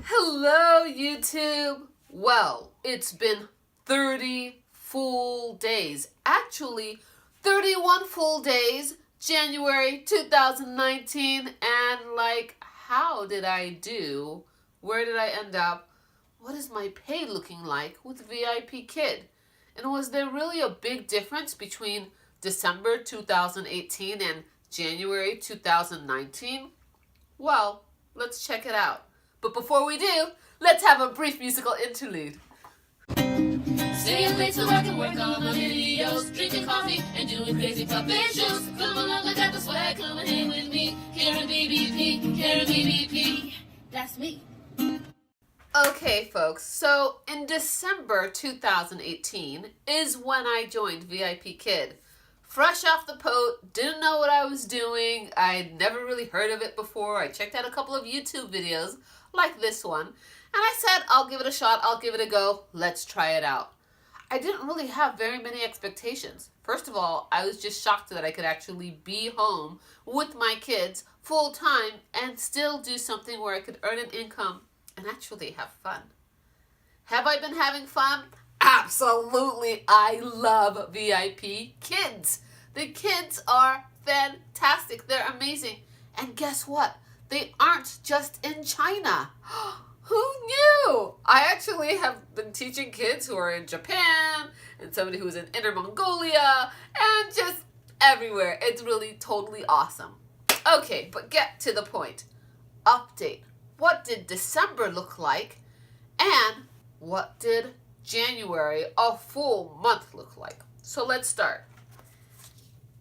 Hello, YouTube. Well, it's been 30 full days. Actually, 31 full days, January 2019. And how did I do? Where did I end up? What is my pay looking like with VIPKid? And was there really a big difference between December 2018 and January 2019? Well, let's check it out. But before we do, let's have a brief musical interlude. Staying late to work and work on my videos, drinking coffee and doing crazy puppet shows. Come along, I got the swag, come and hang with me. Karen BBP, that's me. Okay, folks, so in December 2018 is when I joined VIPKid. Fresh off the boat, didn't know what I was doing. I'd never really heard of it before. I checked out a couple of YouTube videos like this one, and I said, I'll give it a shot, I'll give it a go, let's try it out. I didn't really have very many expectations. First of all, I was just shocked that I could actually be home with my kids full time and still do something where I could earn an income and actually have fun. Have I been having fun? Absolutely. I love VIPKids. The kids are fantastic. They're amazing. And guess what? They aren't just in China. Who knew? I actually have been teaching kids who are in Japan and somebody who's in Inner Mongolia and just everywhere. It's really totally awesome. Okay, but get to the point. Update. What did December look like? And what did January, a full month, look like? So let's start.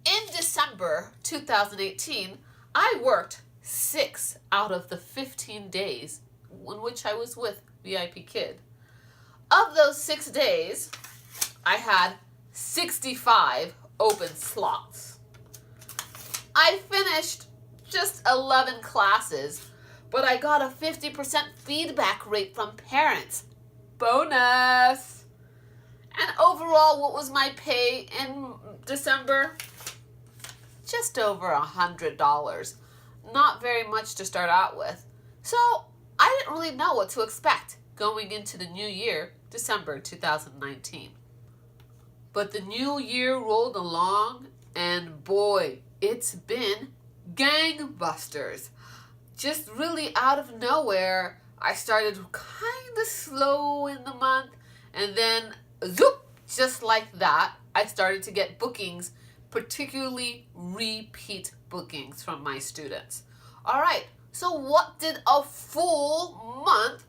In December 2018, I worked 6 out of the 15 days in which I was with VIPKid. Of those 6 days, I had 65 open slots. I finished just 11 classes, but I got a 50% feedback rate from parents. Bonus! And overall, what was my pay in December? Just over $100. Not very much to start out with. So I didn't really know what to expect going into the new year, December 2019. But the new year rolled along, and boy, it's been gangbusters. Just really out of nowhere, I started kind of slow in the month, and then zoop, just like that, I started to get bookings, particularly repeat bookings from my students. All right, so what did a full month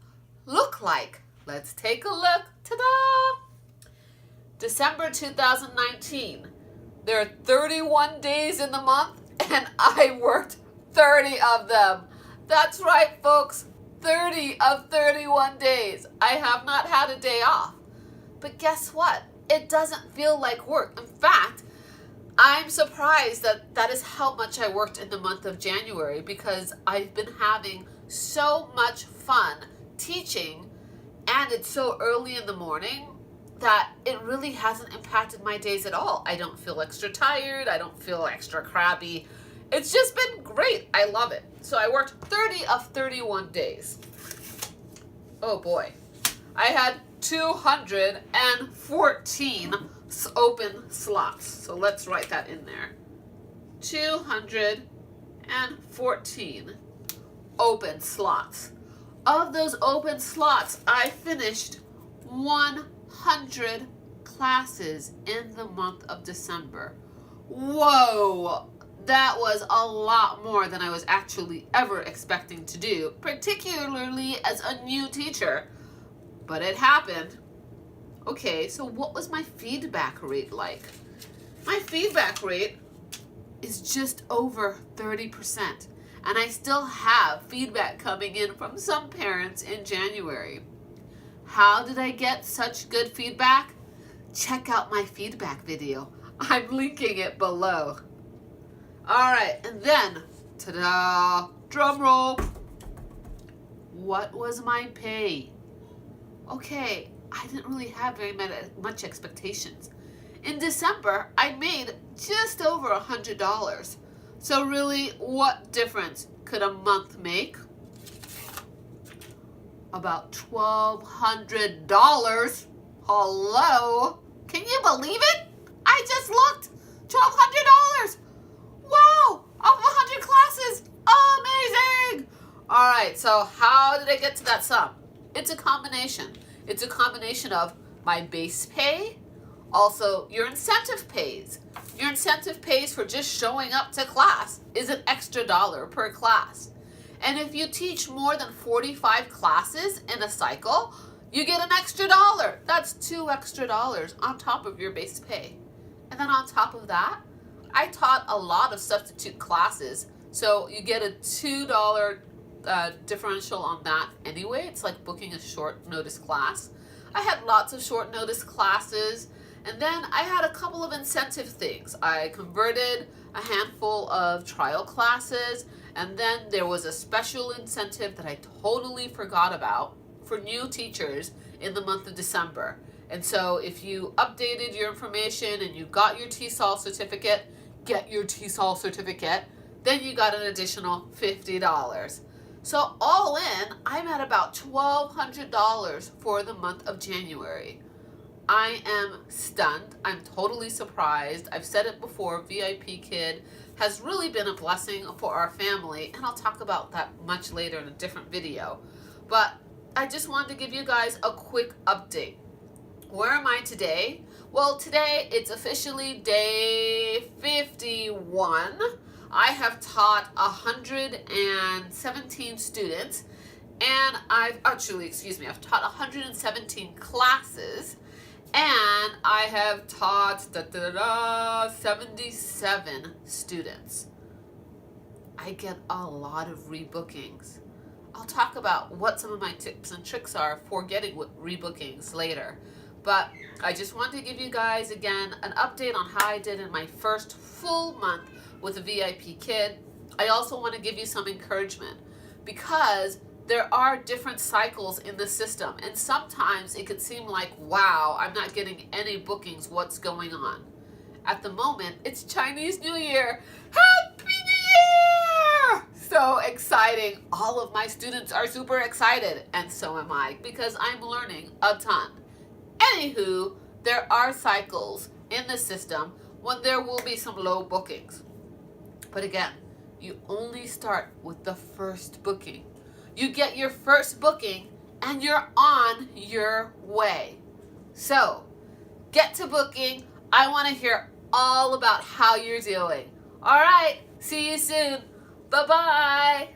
look like? Let's take a look. Ta-da! December 2019. There are 31 days in the month, and I worked 30 of them. That's right, folks. 30 of 31 days. I have not had a day off. But guess what? It doesn't feel like work. In fact, I'm surprised that that is how much I worked in the month of January, because I've been having so much fun teaching, and it's so early in the morning that it really hasn't impacted my days at all. I don't feel extra tired. I don't feel extra crabby. It's just been great. I love it. So I worked 30 of 31 days. Oh boy. I had 214 open slots. So let's write that in there. 214 open slots. Of those open slots, I finished 100 classes in the month of December. Whoa! That was a lot more than I was actually ever expecting to do, particularly as a new teacher. But it happened. Okay, so what was my feedback rate like? My feedback rate is just over 30%. And I still have feedback coming in from some parents in January. How did I get such good feedback? Check out my feedback video. I'm linking it below. All right, and then, ta-da, drum roll. What was my pay? Okay, I didn't really have very much expectations. In December, I made just over $100. So really, what difference could a month make? about $1,200. Hello? Can you believe it? I just looked. $1,200. Wow! Of 100 classes. Amazing! All right, so how did I get to that sum? It's a combination. It's a combination of my base pay, also your incentive pays. Your incentive pays for just showing up to class is an extra $1 per class. And if you teach more than 45 classes in a cycle, you get an extra $1. That's $2 extra on top of your base pay. And then on top of that, I taught a lot of substitute classes, so you get a $2 differential on that anyway. It's like booking a short notice class. I had lots of short notice classes, and then I had a couple of incentive things. I converted a handful of trial classes, and then there was a special incentive that I totally forgot about for new teachers in the month of December. And so if you updated your information and you got your TESOL certificate, get your TESOL certificate, then you got an additional $50. So all in, I'm at about $1,200 for the month of January. I am stunned. I'm totally surprised. I've said it before, VIPKid has really been a blessing for our family, and I'll talk about that much later in a different video. But I just wanted to give you guys a quick update. Where am I today? Well, today it's officially day 51. I have taught 117 students, and I've taught 117 classes, and I have taught 77 students. I get a lot of rebookings. I'll talk about what some of my tips and tricks are for getting rebookings later. But I just wanted to give you guys, again, an update on how I did in my first full month with a VIPKid. I also want to give you some encouragement because there are different cycles in the system. And sometimes it could seem like, wow, I'm not getting any bookings. What's going on? At the moment, it's Chinese New Year. Happy New Year! So exciting. All of my students are super excited. And so am I, because I'm learning a ton. Anywho, there are cycles in the system when there will be some low bookings. But again, you only start with the first booking. You get your first booking and you're on your way. So, get to booking. I want to hear all about how you're doing. All right, see you soon. Bye-bye.